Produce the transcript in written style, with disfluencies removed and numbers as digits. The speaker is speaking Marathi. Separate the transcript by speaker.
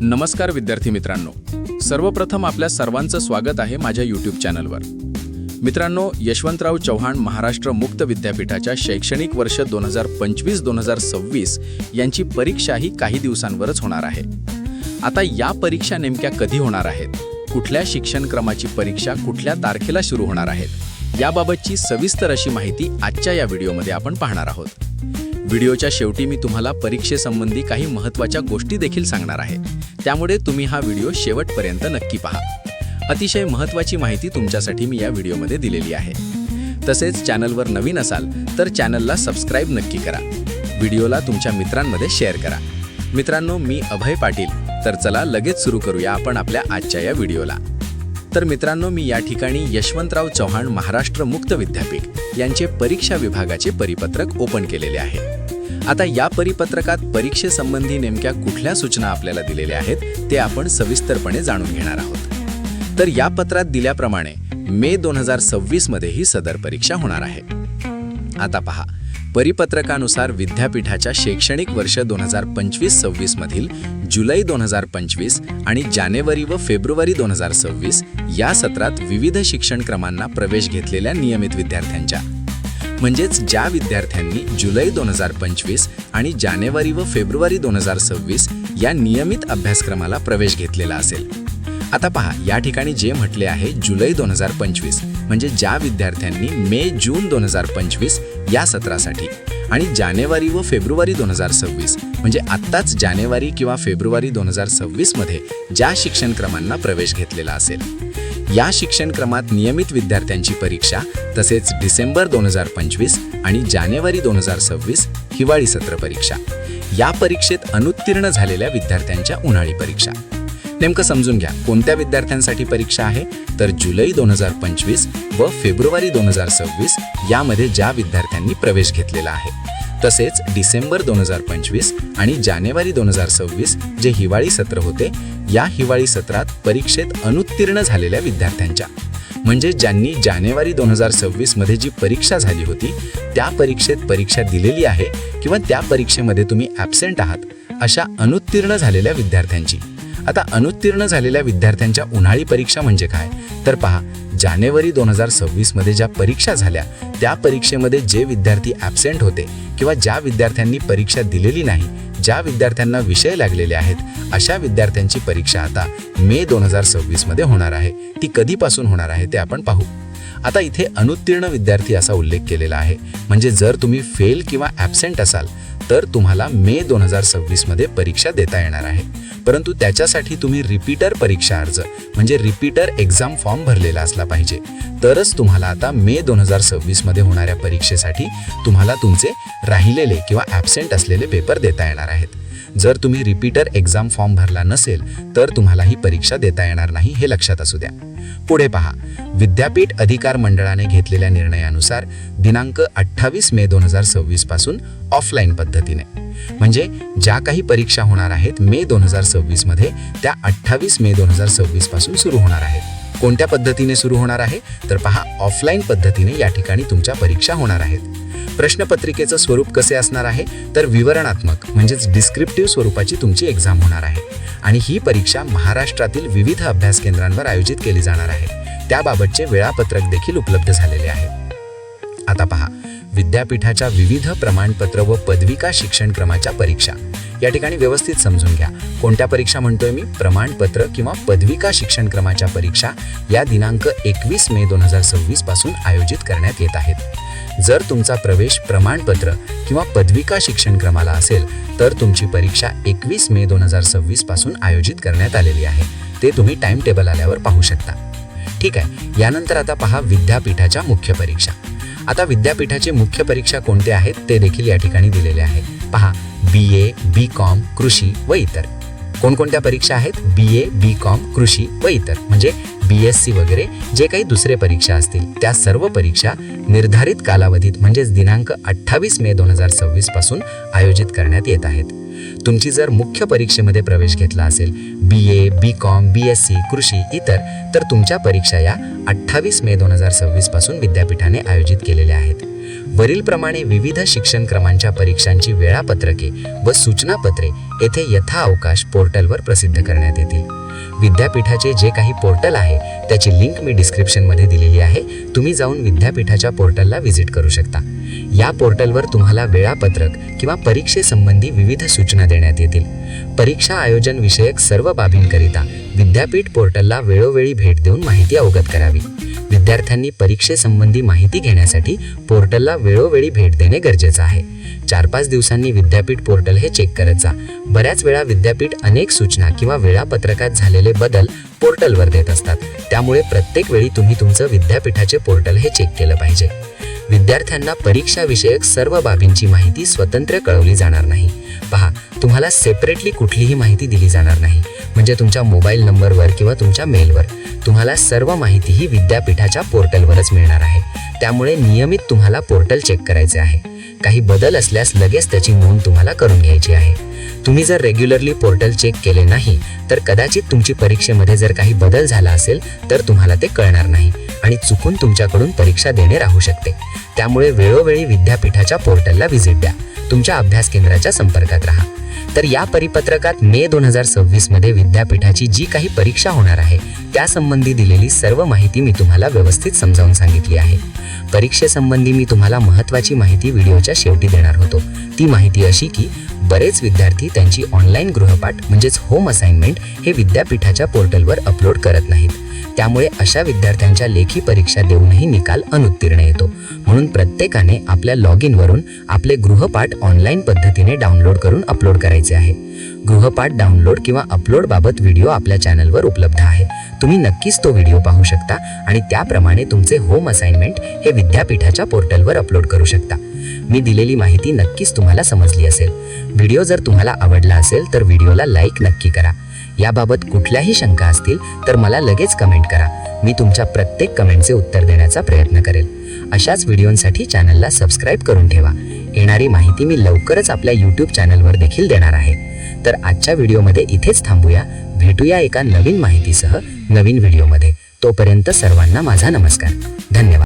Speaker 1: नमस्कार विद्यार्थी मित्रांनो, सर्वप्रथम आपल्या सर्वांचं स्वागत आहे माझ्या यूट्यूब चॅनलवर. मित्रांनो, यशवंतराव चव्हाण महाराष्ट्र मुक्त विद्यापीठाच्या शैक्षणिक वर्ष 2025-2026 यांची परीक्षा ही काही दिवसांवरच होणार आहे. आता या परीक्षा नेमक्या कधी होणार आहेत, कुठल्या शिक्षणक्रमाची परीक्षा कुठल्या तारखेला सुरू होणार आहेत, याबाबतची सविस्तर अशी माहिती आजच्या या व्हिडिओमध्ये आपण पाहणार आहोत. व्हिडिओच्या शेवटी मी तुम्हाला परीक्षेसंबंधी काही महत्त्वाच्या गोष्टी देखील सांगणार आहे, त्यामुळे तुम्ही हा व्हिडिओ शेवटपर्यंत नक्की पहा. अतिशय महत्त्वाची माहिती तुमच्यासाठी मी या व्हिडिओमध्ये दिलेली आहे. तसेच चॅनलवर नवीन असाल तर चॅनलला सबस्क्राईब नक्की करा. व्हिडिओला तुमच्या मित्रांमध्ये शेअर करा. मित्रांनो, मी अभय पाटील. तर चला लगेच सुरू करूया आपण आपल्या आजच्या या व्हिडिओला. तर मित्रांनो, मी या ठिकाणी यशवंतराव चव्हाण महाराष्ट्र मुक्त विद्यापीठ यांचे परीक्षा विभागाचे परिपत्रक ओपन केलेले आहे. आता या परिपत्रकात परीक्षेसंबंधी नेमक्या कुठल्या सूचना आपल्याला दिलेल्या आहेत ते आपण सविस्तरपणे जाणून घेणार आहोत. तर या पत्रात दिल्याप्रमाणे मे 2026 मध्ये ही सदर परीक्षा होणार आहे. आता पहा, परिपत्रकानुसार विद्यापीठाच्या शैक्षणिक वर्ष 2025-26 मधील जुलै 2025 आणि जानेवारी व फेब्रुवारी 2026 या सत्रात विविध शिक्षणक्रमांना प्रवेश घेतलेल्या नियमित विद्यार्थ्यांच्या, म्हणजेच ज्या विद्यार्थ्यांनी जुलै 2025 आणि जानेवारी व फेब्रुवारी 2026 या नियमित अभ्यासक्रमाला प्रवेश घेतलेला असेल. आता पहा, या ठिकाणी जे म्हटले आहे जुलै 2025 म्हणजे ज्या विद्यार्थ्यांनी मे-जून 2025 या सत्रासाठी आणि जानेवारी व फेब्रुवारी 2026 म्हणजे आत्ताच जानेवारी किंवा फेब्रुवारी 2026 मध्ये ज्या शिक्षणक्रमांना प्रवेश घेतलेला असेल, या शिक्षणक्रमात नियमित विद्यार्थ्यांची परीक्षा, तसेच डिसेंबर 2025 आणि जानेवारी 2026 हिवाळी सत्र परीक्षा, या परीक्षेत अनुत्तीर्ण झालेल्या विद्यार्थ्यांच्या उन्हाळी परीक्षा. नेमकं समजून घ्या, कोणत्या विद्यार्थ्यांसाठी परीक्षा आहे, तर जुलै 2025 व फेब्रुवारी 2026 यामध्ये ज्या विद्यार्थ्यांनी प्रवेश घेतलेला आहे, तसेच डिसेंबर 2025 आणि जानेवारी 2026 जे हिवाळी सत्र होते, या हिवाळी सत्रात परीक्षेत अनुत्तीर्ण झालेल्या विद्यार्थ्यांच्या, म्हणजे ज्यांनी जानेवारी 2026 मध्ये जी परीक्षा झाली होती त्या परीक्षेत परीक्षा दिलेली आहे किंवा त्या परीक्षेमध्ये तुम्ही ॲब्सेंट आहात, अशा अनुत्तीर्ण झालेल्या विद्यार्थ्यांची. आता अनुत्तीर्ण झालेल्या विद्यार्थ्यांच्या उन्हाळी परीक्षा म्हणजे काय, तर पहा, जानेवारी 2026 मध्ये ज्या परीक्षा झाल्या त्या परीक्षेमध्ये जे विद्यार्थी ॲब्सेंट होते किंवा ज्या विद्यार्थ्यांनी परीक्षा दिलेली नाही, ज्या विद्यार्थ्यांना विषय लागलेले आहेत, अशा विद्यार्थ्यांची परीक्षा आता मे 2026 मध्ये होणार आहे. ती कधीपासून होणार आहे ते आपण पाहू. आता इथे अनुत्तीर्ण विद्यार्थी असा उल्लेख केलेला आहे, म्हणजे जर तुम्ही फेल किंवा ॲब्सेंट असाल तर तुम्हाला मे 2026 मध्ये परीक्षा देता येणार आहे. परंतु त्याच्यासाठी तुम्ही रिपीटर परीक्षा अर्ज म्हणजे रिपीटर एक्झाम फॉर्म भरलेला असला पाहिजे, तरच तुम्हाला आता मे 2026 मध्ये होणाऱ्या परीक्षेसाठी तुम्हाला तुमचे राहिलेले किंवा ॲब्सेंट असलेले पेपर देता येणार आहेत. जर तुम्ही रिपीटर एक्झाम फॉर्म भरला नसेल तर तुम्हाला ही परीक्षा देता येणार नाही, हे लक्षात असू द्या. पुढे पहा, विद्यापीठ अधिकार मंडळाने घेतलेल्या निर्णयानुसार दिनांक 28 मे 2026 पासून ऑफलाईन पद्धतीने, म्हणजे ज्या काही परीक्षा होणार आहेत मे 2026 मध्ये त्या 28 मे 2026 पासून सुरू होणार आहेत. कोणत्या पद्धतीने सुरू होणार आहे, तर पहा, ऑफलाईन पद्धतीने या ठिकाणी तुमच्या परीक्षा होणार आहेत. प्रश्नपत्रिकेचं स्वरूप कसे असणार आहे, तर विवरणात्मक म्हणजेच डिस्क्रिप्टिव्ह स्वरूपाची तुमची एक्झाम होणार आहे आणि ही परीक्षा महाराष्ट्रातील विविध अभ्यास केंद्रांवर आयोजित केली जाणार आहे. त्याबाबतचे वेळापत्रक देखील उपलब्ध झालेले आहे. आता पहा, विद्यापीठाच्या विविध प्रमाणपत्र व पदविका शिक्षणक्रमाच्या परीक्षा, या ठिकाणी व्यवस्थित समजून घ्या. कोणत्या परीक्षा म्हणतोय मी, प्रमाणपत्र किंवा पदविका शिक्षणक्रमाच्या परीक्षा या दिनांक 21 मे 2026 पासून आयोजित करण्यात येत आहेत. जर तुमचा प्रवेश प्रमाणपत्र किंवा पदविका शिक्षणक्रमाला असेल तर तुमची परीक्षा 21 मे 2026 पासून आयोजित करण्यात आलेली आहे. ते तुम्ही टाइम टेबल आल्यावर पाहू शकता. ठीक आहे, यानंतर आता पहा विद्यापीठाच्या मुख्य परीक्षा. आता विद्यापीठाचे मुख्य परीक्षा कोणते आहेत ते देखील या ठिकाणी दिलेले आहे. पहा, BA, BCom, कृषी व इतर. कोणकोणत्या परीक्षा आहेत, BA, BCom, कृषी व इतर, म्हणजे BSc वगैरे जे काही दुसरे परीक्षा असतील त्या सर्व परीक्षा निर्धारित कालावधीत म्हणजेच दिनांक 28 मे 2026 पासून आयोजित करण्यात येत आहेत. तुमची जर मुख्य परीक्षेमध्ये प्रवेश घेतला असेल BA, BCom, BSc, कृषी इतर, तर तुमच्या परीक्षा या 28 मे 2026 पासून विद्यापीठाने आयोजित केलेल्या आहेत.
Speaker 2: वरीलप्रमाणे विविध शिक्षणक्रमांच्या परीक्षांची वेळापत्रके व सूचनापत्रे येथे यथाअवकाश पोर्टलवर प्रसिद्ध करण्यात येतील. विद्यापीठाचे जे काही पोर्टल आहे त्याची लिंक मी डिस्क्रिप्शनमध्ये दिलेली आहे. तुम्ही जाऊन विद्यापीठाच्या पोर्टलला व्हिजिट करू शकता. या पोर्टलवर तुम्हाला वेळापत्रक किंवा परीक्षेसंबंधी विविध सूचना देण्यात येतील. परीक्षा आयोजन विषयक सर्व बाबींकरिता विद्यापीठ पोर्टलला वेळोवेळी भेट देऊन माहिती अवगत करावी. विद्यार्थ्यांनी परीक्षेसंबंधी माहिती घेण्यासाठी पोर्टलला वेळोवेळी भेट देणे गरजेचं आहे. 4-5 दिवसांनी विद्यापीठ पोर्टल हे चेक करत जा. बऱ्याच वेळा विद्यापीठ अनेक सूचना किंवा वेळापत्रकात झालेले बदल पोर्टलवर देत असतात. त्यामुळे प्रत्येक वेळी तुम्ही तुमचं विद्यापीठाचे पोर्टल हे चेक केलं पाहिजे. विद्यार्थ्यांना परीक्षा विषयक सर्व बाबींची माहिती स्वतंत्र कळवली जाणार नाही. पहा, तुम्हाला सेपरेटली कुठलीही माहिती दिली जाणार नाही. म्हणजे तुमच्या मोबाईल नंबरवर किंवा तुमच्या मेलवर तुम्हाला सर्व माहिती ही विद्यापीठाच्या पोर्टलवरच मिळणार आहे. त्यामुळे नियमित तुम्हाला पोर्टल चेक करायचे आहे. काही बदल असल्यास लगेच त्याची नोंद तुम्हाला करून घ्यायची आहे. तुम्ही जर रेग्युलरली पोर्टल चेक केले नाही तर कदाचित तुमची परीक्षेमध्ये जर काही बदल झाला असेल तर तुम्हाला ते कळणार नाही आणि चुकून तुमच्याकडून परीक्षा देणे राहू शकते. त्यामुळे वेळोवेळी विद्यापीठाच्या पोर्टलला व्हिजिट द्या. तुमच्या अभ्यास केंद्राच्या संपर्कात राहा. तर या परिपत्रकात मे 2026 मध्ये विद्यापीठाची जी काही परीक्षा होणार आहे त्यासंबंधी दिलेली सर्व माहिती मी तुम्हाला व्यवस्थित समजावून सांगितली आहे. परीक्षेसंबंधी मी तुम्हाला महत्त्वाची माहिती व्हिडिओच्या शेवटी देणार होतो. ती माहिती अशी की बरेच विद्यार्थी त्यांची ऑनलाईन गृहपाठ म्हणजेच होम असाइनमेंट हे विद्यापीठाच्या पोर्टलवर अपलोड करत नाहीत. त्यामुळे अशा विद्यार्थ्यांच्या लेखी परीक्षा देऊनही निकाल अनुत्तीर्ण येतो. म्हणून प्रत्येकाने आपल्या लॉग इनवरून आपले गृहपाठ ऑनलाईन पद्धतीने डाउनलोड करून अपलोड करायचे आहे. गृहपाठ डाउनलोड किंवा अपलोड बाबत व्हिडिओ आपल्या चॅनलवर उपलब्ध आहे. तुम्ही नक्कीच तो व्हिडिओ पाहू शकता आणि त्याप्रमाणे तुमचे होम असाइनमेंट हे विद्यापीठाच्या पोर्टलवर अपलोड करू शकता. मी दिलेली माहिती नक्कीच तुम्हाला समजली असेल. व्हिडिओ जर तुम्हाला आवडला असेल तर व्हिडिओला लाईक नक्की करा. याबाबत कुठल्याही शंका असतील तर मला लगेच कमेंट करा. मी तुमच्या प्रत्येक कमेंटचे उत्तर देण्याचा प्रयत्न करेल. अशाच व्हिडिओंसाठी चॅनलला सबस्क्राईब करून ठेवा. येणारी माहिती मी लवकरच आपल्या यूट्यूब चॅनलवर देखील देणार आहे. तर आजच्या व्हिडिओमध्ये इथेच थांबूया. भेटूया एका नवीन माहितीसह नवीन व्हिडिओमध्ये. तोपर्यंत सर्वांना माझा नमस्कार. धन्यवाद.